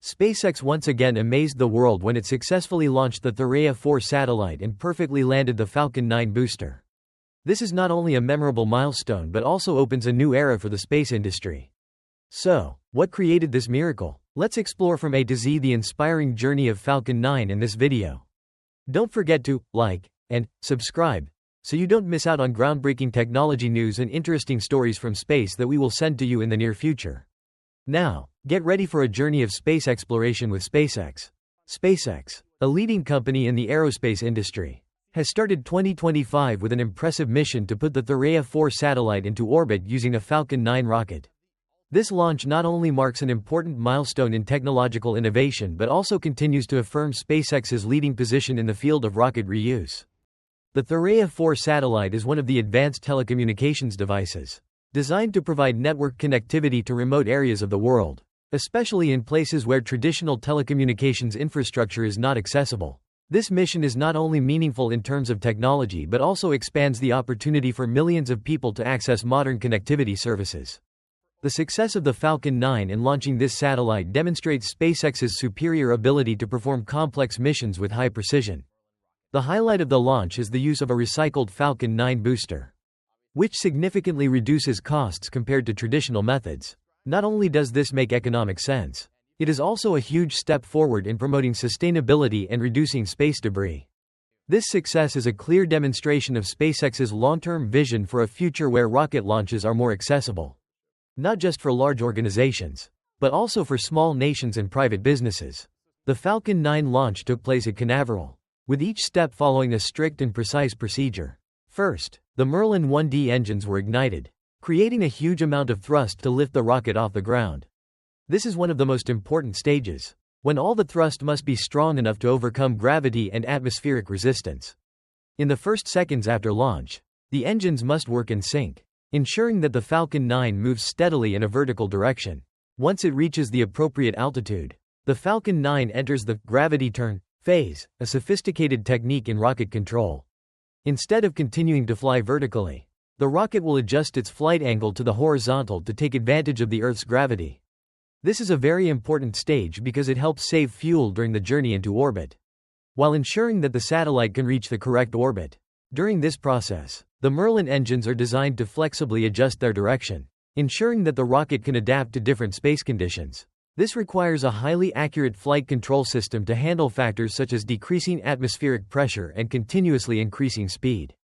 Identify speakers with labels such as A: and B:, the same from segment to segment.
A: SpaceX once again amazed the world when it successfully launched the Thuraya 4 satellite and perfectly landed the Falcon 9 booster. This is not only a memorable milestone but also opens a new era for the space industry. So, what created this miracle? Let's explore from A to Z the inspiring journey of Falcon 9 in this video. Don't forget to like and subscribe so you don't miss out on groundbreaking technology news and interesting stories from space that we will send to you in the near future. Now, get ready for a journey of space exploration with SpaceX. SpaceX, a leading company in the aerospace industry, has started 2025 with an impressive mission to put the Thuraya 4 satellite into orbit using a Falcon 9 rocket. This launch not only marks an important milestone in technological innovation but also continues to affirm SpaceX's leading position in the field of rocket reuse. The Thuraya 4 satellite is one of the advanced telecommunications devices designed to provide network connectivity to remote areas of the world, especially in places where traditional telecommunications infrastructure is not accessible. This mission is not only meaningful in terms of technology but also expands the opportunity for millions of people to access modern connectivity services. The success of the Falcon 9 in launching this satellite demonstrates SpaceX's superior ability to perform complex missions with high precision. The highlight of the launch is the use of a recycled Falcon 9 booster, which significantly reduces costs compared to traditional methods. Not only does this make economic sense, it is also a huge step forward in promoting sustainability and reducing space debris. This success is a clear demonstration of SpaceX's long-term vision for a future where rocket launches are more accessible, not just for large organizations, but also for small nations and private businesses. The Falcon 9 launch took place at Canaveral, with each step following a strict and precise procedure. First, the Merlin 1D engines were ignited, creating a huge amount of thrust to lift the rocket off the ground. This is one of the most important stages, when all the thrust must be strong enough to overcome gravity and atmospheric resistance. In the first seconds after launch, the engines must work in sync, ensuring that the Falcon 9 moves steadily in a vertical direction. Once it reaches the appropriate altitude, the Falcon 9 enters the gravity turn phase, a sophisticated technique in rocket control. Instead of continuing to fly vertically, the rocket will adjust its flight angle to the horizontal to take advantage of the Earth's gravity. This is a very important stage because it helps save fuel during the journey into orbit, while ensuring that the satellite can reach the correct orbit. During this process, the Merlin engines are designed to flexibly adjust their direction, ensuring that the rocket can adapt to different space conditions. This requires a highly accurate flight control system to handle factors such as decreasing atmospheric pressure and continuously increasing speed.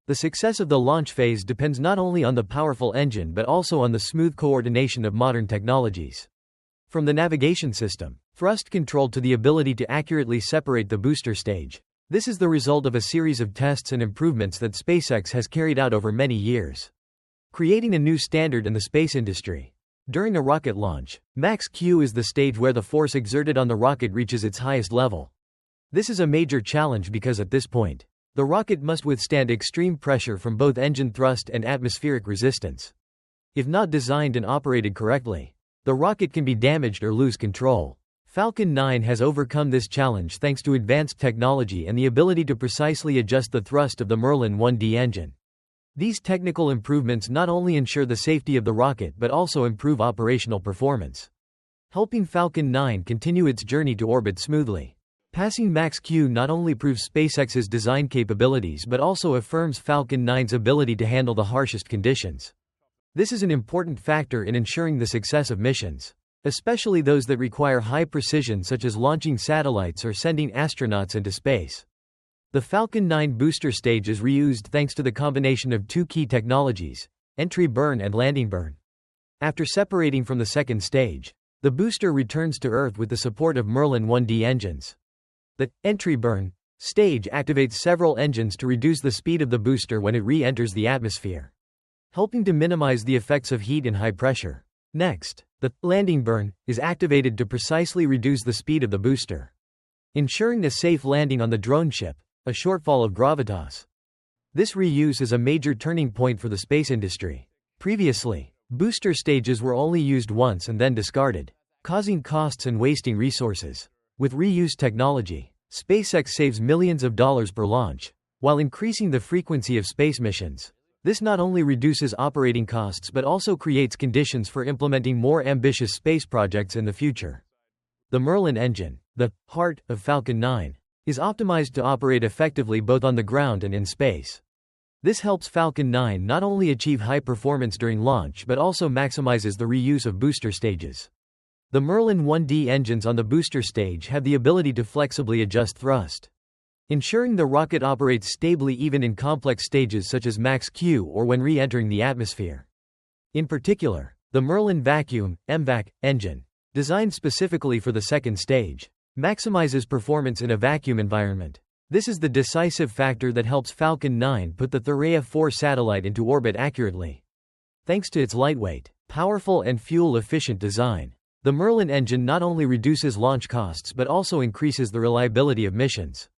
A: The success of the launch phase depends not only on the powerful engine but also on the smooth coordination of modern technologies. From the navigation system, thrust control to the ability to accurately separate the booster stage. This is the result of a series of tests and improvements that SpaceX has carried out over many years, creating a new standard in the space industry. During a rocket launch, Max Q is the stage where the force exerted on the rocket reaches its highest level. This is a major challenge because at this point, the rocket must withstand extreme pressure from both engine thrust and atmospheric resistance. If not designed and operated correctly, the rocket can be damaged or lose control. Falcon 9 has overcome this challenge thanks to advanced technology and the ability to precisely adjust the thrust of the Merlin 1D engine. These technical improvements not only ensure the safety of the rocket but also improve operational performance, helping Falcon 9 continue its journey to orbit smoothly. Passing Max Q not only proves SpaceX's design capabilities but also affirms Falcon 9's ability to handle the harshest conditions. This is an important factor in ensuring the success of missions, especially those that require high precision such as launching satellites or sending astronauts into space. The Falcon 9 booster stage is reused thanks to the combination of two key technologies, entry burn and landing burn. After separating from the second stage, the booster returns to Earth with the support of Merlin 1D engines. The entry burn stage activates several engines to reduce the speed of the booster when it re-enters the atmosphere, helping to minimize the effects of heat and high pressure. Next, the landing burn is activated to precisely reduce the speed of the booster, ensuring a safe landing on the drone ship, a shortfall of gravitas. This reuse is a major turning point for the space industry. Previously, booster stages were only used once and then discarded, causing costs and wasting resources. With reuse technology, SpaceX saves millions of dollars per launch, while increasing the frequency of space missions. This not only reduces operating costs but also creates conditions for implementing more ambitious space projects in the future. The Merlin engine, the heart of Falcon 9, is optimized to operate effectively both on the ground and in space. This helps Falcon 9 not only achieve high performance during launch but also maximizes the reuse of booster stages. The Merlin 1D engines on the booster stage have the ability to flexibly adjust thrust, ensuring the rocket operates stably even in complex stages such as max Q or when re-entering the atmosphere. In particular, the Merlin Vacuum (MVac) engine, designed specifically for the second stage, maximizes performance in a vacuum environment. This is the decisive factor that helps Falcon 9 put the Thuraya 4 satellite into orbit accurately. Thanks to its lightweight, powerful and fuel-efficient design, the Merlin engine not only reduces launch costs but also increases the reliability of missions.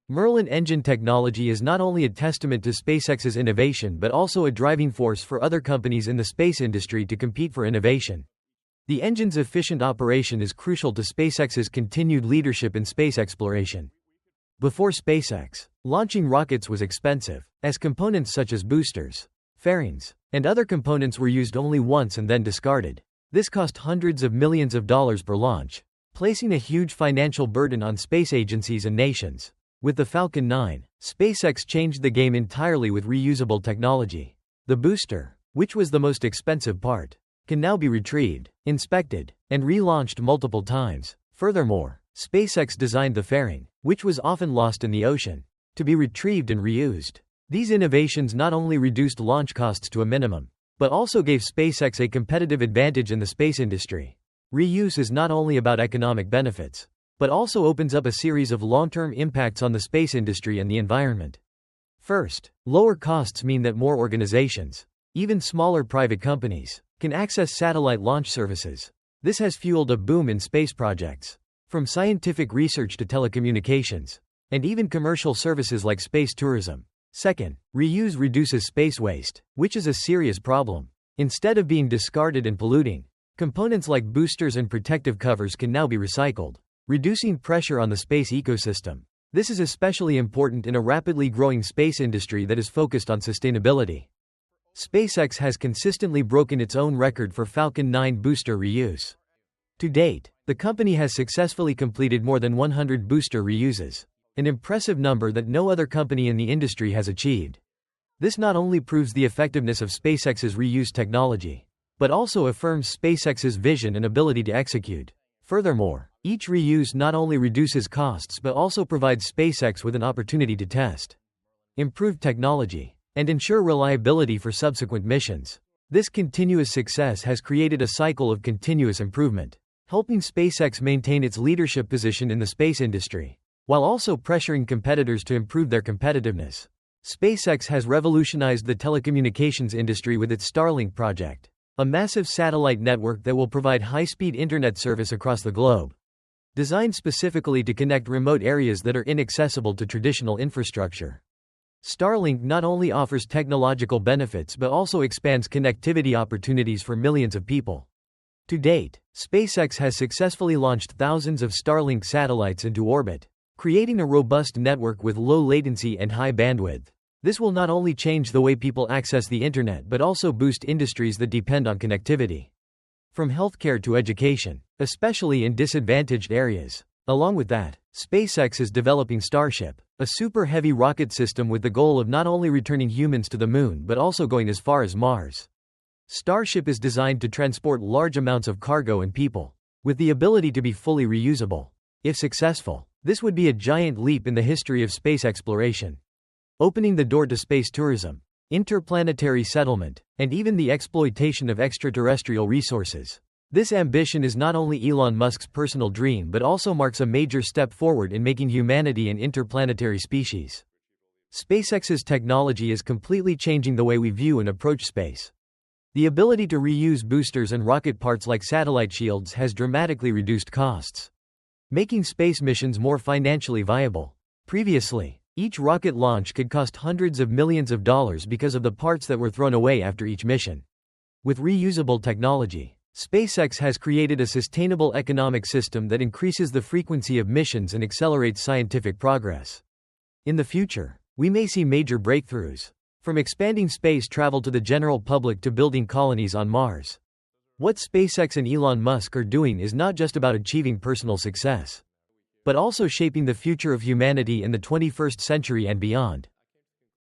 A: Merlin engine technology is not only a testament to SpaceX's innovation but also a driving force for other companies in the space industry to compete for innovation. The engine's efficient operation is crucial to SpaceX's continued leadership in space exploration. Before SpaceX, launching rockets was expensive, as components such as boosters, fairings, and other components were used only once and then discarded. This cost hundreds of millions of dollars per launch, placing a huge financial burden on space agencies and nations. With the Falcon 9, SpaceX changed the game entirely with reusable technology. The booster, which was the most expensive part, can now be retrieved, inspected, and relaunched multiple times. Furthermore, SpaceX designed the fairing, which was often lost in the ocean, to be retrieved and reused. These innovations not only reduced launch costs to a minimum, but also gave SpaceX a competitive advantage in the space industry. Reuse is not only about economic benefits, but also opens up a series of long-term impacts on the space industry and the environment. First, lower costs mean that more organizations, even smaller private companies, can access satellite launch services. This has fueled a boom in space projects, from scientific research to telecommunications, and even commercial services like space tourism. Second, reuse reduces space waste, which is a serious problem. Instead of being discarded and polluting, components like boosters and protective covers can now be recycled, reducing pressure on the space ecosystem. This is especially important in a rapidly growing space industry that is focused on sustainability. SpaceX has consistently broken its own record for Falcon 9 booster reuse. To date, the company has successfully completed more than 100 booster reuses, an impressive number that no other company in the industry has achieved. This not only proves the effectiveness of SpaceX's reuse technology, but also affirms SpaceX's vision and ability to execute. Furthermore, each reuse not only reduces costs but also provides SpaceX with an opportunity to test, improve technology, and ensure reliability for subsequent missions. This continuous success has created a cycle of continuous improvement, helping SpaceX maintain its leadership position in the space industry, while also pressuring competitors to improve their competitiveness. SpaceX has revolutionized the telecommunications industry with its Starlink project, a massive satellite network that will provide high-speed internet service across the globe. Designed specifically to connect remote areas that are inaccessible to traditional infrastructure, Starlink not only offers technological benefits but also expands connectivity opportunities for millions of people. To date, SpaceX has successfully launched thousands of Starlink satellites into orbit, creating a robust network with low latency and high bandwidth. This will not only change the way people access the internet but also boost industries that depend on connectivity, from healthcare to education, especially in disadvantaged areas. Along with that, SpaceX is developing Starship, a super heavy rocket system with the goal of not only returning humans to the moon but also going as far as Mars. Starship is designed to transport large amounts of cargo and people, with the ability to be fully reusable. If successful, this would be a giant leap in the history of space exploration, opening the door to space tourism, interplanetary settlement, and even the exploitation of extraterrestrial resources. This ambition is not only Elon Musk's personal dream but also marks a major step forward in making humanity an interplanetary species. SpaceX's technology is completely changing the way we view and approach space. The ability to reuse boosters and rocket parts like satellite shields has dramatically reduced costs, making space missions more financially viable. Previously, each rocket launch could cost hundreds of millions of dollars because of the parts that were thrown away after each mission. With reusable technology, SpaceX has created a sustainable economic system that increases the frequency of missions and accelerates scientific progress. In the future, we may see major breakthroughs, from expanding space travel to the general public to building colonies on Mars. What SpaceX and Elon Musk are doing is not just about achieving personal success, but also shaping the future of humanity in the 21st century and beyond.